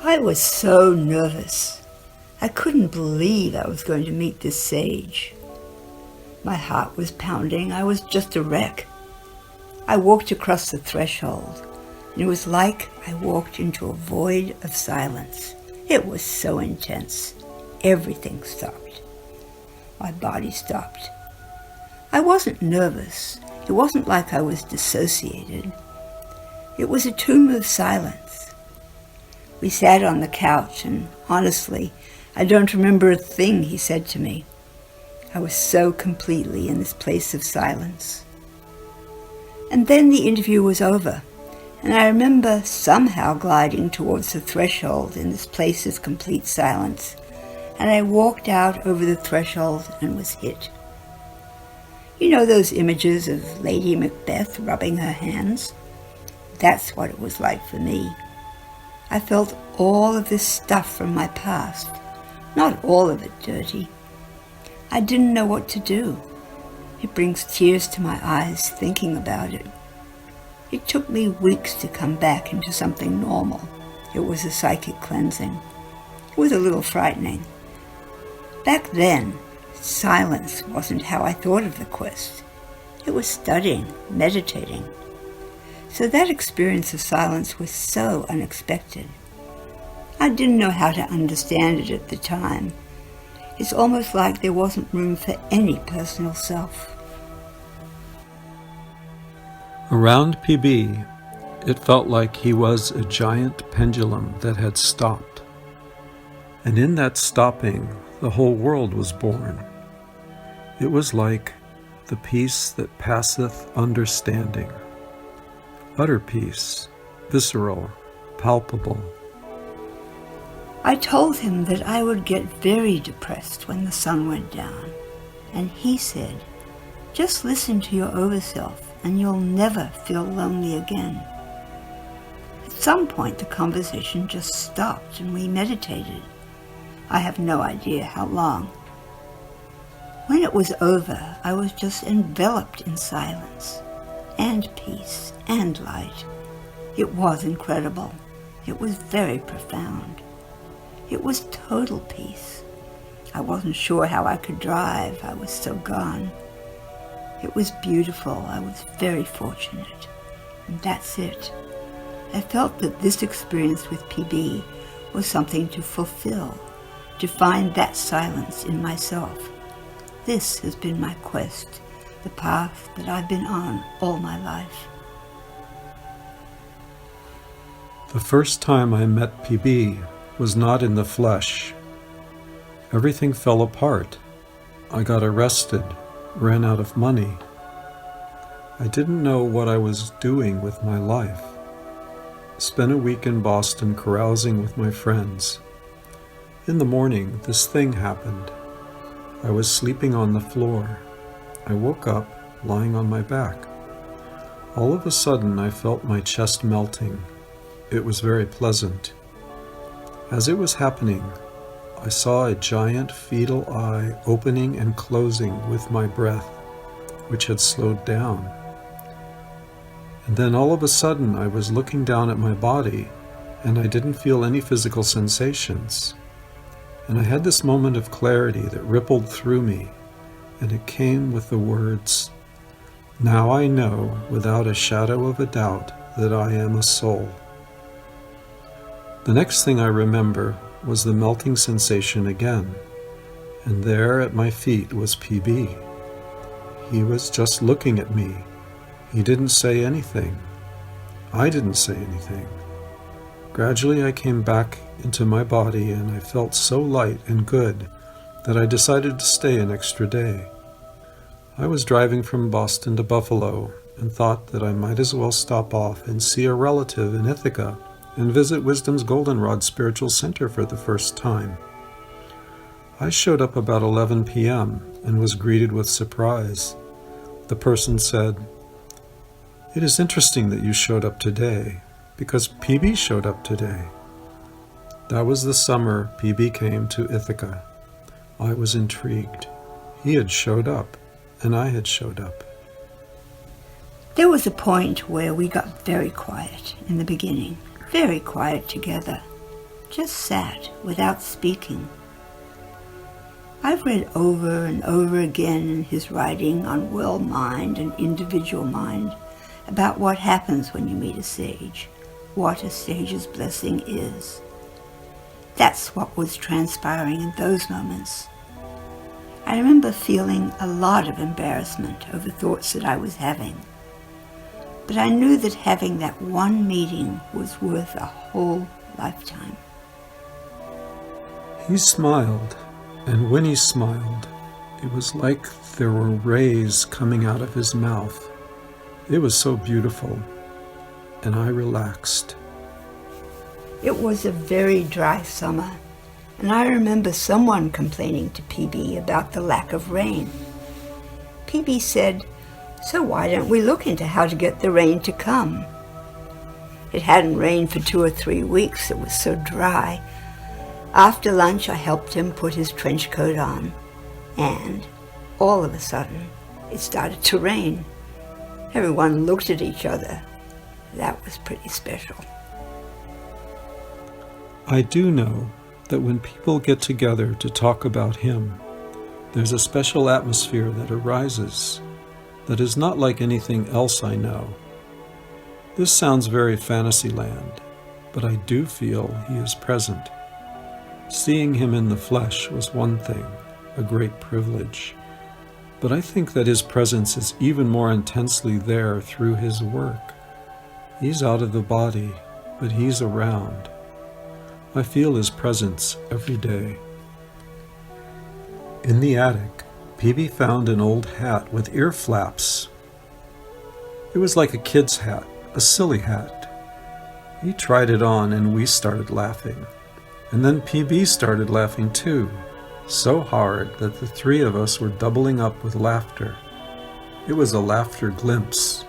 I was so nervous. I couldn't believe I was going to meet this sage. My heart was pounding. I was just a wreck. I walked across the threshold, and it was like I walked into a void of silence. It was so intense. Everything stopped. My body stopped. I wasn't nervous. It wasn't like I was dissociated. It was a tomb of silence. We sat on the couch, and honestly, I don't remember a thing he said to me. I was so completely in this place of silence. And then the interview was over, and I remember somehow gliding towards the threshold in this place of complete silence, and I walked out over the threshold and was hit. You know those images of Lady Macbeth rubbing her hands? That's what it was like for me. I felt all of this stuff from my past, not all of it dirty. I didn't know what to do. It brings tears to my eyes thinking about it. It took me weeks to come back into something normal. It was a psychic cleansing. It was a little frightening. Back then, silence wasn't how I thought of the quest. It was studying, meditating. So that experience of silence was so unexpected. I didn't know how to understand it at the time. It's almost like there wasn't room for any personal self. Around PB, it felt like he was a giant pendulum that had stopped. And in that stopping, the whole world was born. It was like the peace that passeth understanding. Utter peace, visceral, palpable. I told him that I would get very depressed when the sun went down, and he said, just listen to your overself and you'll never feel lonely again. At some point the conversation just stopped and we meditated. I have no idea how long. When it was over, I was just enveloped in silence and peace and light. It was incredible. It was very profound. It was total peace. I wasn't sure how I could drive. I was so gone. It was beautiful. I was very fortunate. And that's it. I felt that this experience with PB was something to fulfill, to find that silence in myself. This has been my quest, the path that I've been on all my life. The first time I met PB was not in the flesh. Everything fell apart. I got arrested, ran out of money. I didn't know what I was doing with my life. Spent a week in Boston carousing with my friends. In the morning, this thing happened. I was sleeping on the floor. I woke up, lying on my back. All of a sudden, I felt my chest melting. It was very pleasant. As it was happening, I saw a giant fetal eye opening and closing with my breath, which had slowed down. And then all of a sudden I was looking down at my body and I didn't feel any physical sensations. And I had this moment of clarity that rippled through me, and it came with the words, "Now I know without a shadow of a doubt that I am a soul." The next thing I remember was the melting sensation again, and there at my feet was PB. He was just looking at me. He didn't say anything. I didn't say anything. Gradually I came back into my body and I felt so light and good that I decided to stay an extra day. I was driving from Boston to Buffalo and thought that I might as well stop off and see a relative in Ithaca and visit Wisdom's Goldenrod Spiritual Center for the first time. I showed up about 11 p.m. and was greeted with surprise. The person said, "It is interesting that you showed up today, because PB showed up today." That was the summer PB came to Ithaca. I was intrigued. He had showed up, and I had showed up. There was a point where we got very quiet in the beginning, very quiet together. just sat without speaking. I've read over and over again in his writing on world mind and individual mind about what happens when you meet a sage, what a sage's blessing is. That's what was transpiring in those moments. I remember feeling a lot of embarrassment over thoughts that I was having, but I knew that having that one meeting was worth a whole lifetime. He smiled, and when he smiled, it was like there were rays coming out of his mouth. It was so beautiful, and I relaxed. It was a very dry summer, and I remember someone complaining to PB about the lack of rain. PB said, "So why don't we look into how to get the rain to come?" It hadn't rained for 2 or 3 weeks. It was so dry. After lunch, I helped him put his trench coat on, and all of a sudden, it started to rain. Everyone looked at each other. That was pretty special. I do know that when people get together to talk about him, there's a special atmosphere that arises that is not like anything else I know. This sounds very Fantasyland, but I do feel he is present. Seeing him in the flesh was one thing, a great privilege, but I think that his presence is even more intensely there through his work. He's out of the body, but he's around. I feel his presence every day. In the attic, PB found an old hat with ear flaps. It was like a kid's hat, a silly hat. He tried it on and we started laughing. And then PB started laughing too, so hard that the 3 of us were doubling up with laughter. It was a laughter glimpse.